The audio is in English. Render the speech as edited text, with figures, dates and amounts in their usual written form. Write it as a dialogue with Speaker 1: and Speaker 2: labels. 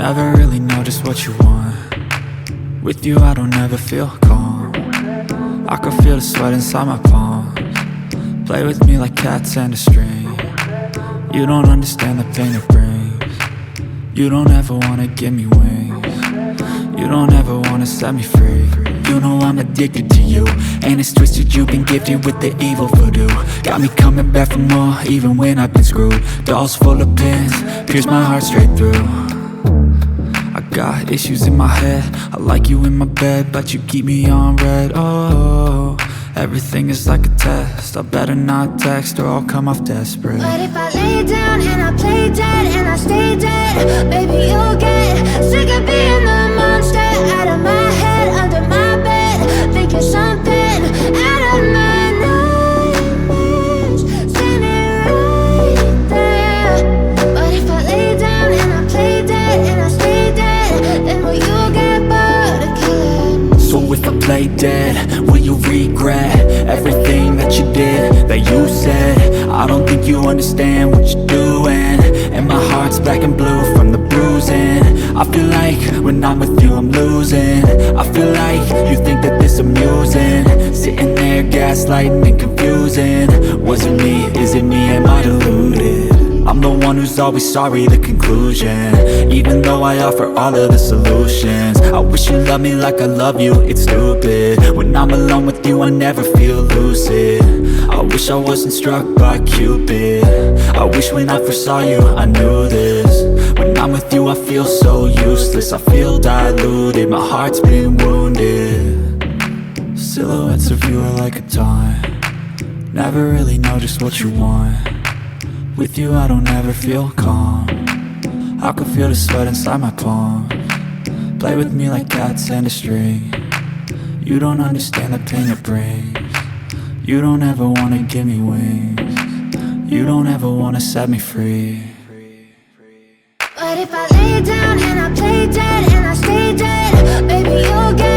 Speaker 1: Never really know just what you want. With you I don't ever feel calm. I can feel the sweat inside my palms. Play with me like cats and a string. You don't understand the pain it brings. You don't ever wanna give me wings. You don't ever wanna set me free. You know I'm addicted to you, and it's twisted, you've been gifted with the evil voodoo. Got me coming back for more, even when I've been screwed. Dolls full of pins, pierce my heart straight through. I got issues in my head, I like you in my bed, but you keep me on red. Oh, everything is like a test, I better not text or I'll come off desperate.
Speaker 2: But if I lay down and I play dead and I stay dead, baby you'll get sick of being the monster out of my head, under my bed, thinking something out of my nightmares, standing right there. But if I lay down and I play dead and I stay dead, then will you get bored of killing?
Speaker 1: So if I play dead, will you regret everything that you did, that you said? I don't think you understand what you're doing, and my heart's black and blue from the bruising. I feel like when I'm with you I'm losing. I feel like you think that this amusing, sitting there gaslighting and confusing. Was it me? Is it me? Am I deluded? I'm the one who's always sorry, the conclusion, even though I offer all of the solutions. I wish you loved me like I love you, it's stupid. When I'm alone with you I never feel lucid. I wish I wasn't struck by Cupid. I wish when I first saw you I knew this. When I'm with you I feel so useless, I feel diluted, my heart's been wounded. Silhouettes of you are like a taunt. Never really know just what you want. With you I don't ever feel calm. I can feel the sweat inside my palms. Play with me like cats and a string. You don't understand the pain it brings. You don't ever wanna give me wings. You don't ever wanna set me free.
Speaker 2: But if I lay down and I play dead and I stay dead, baby you'll get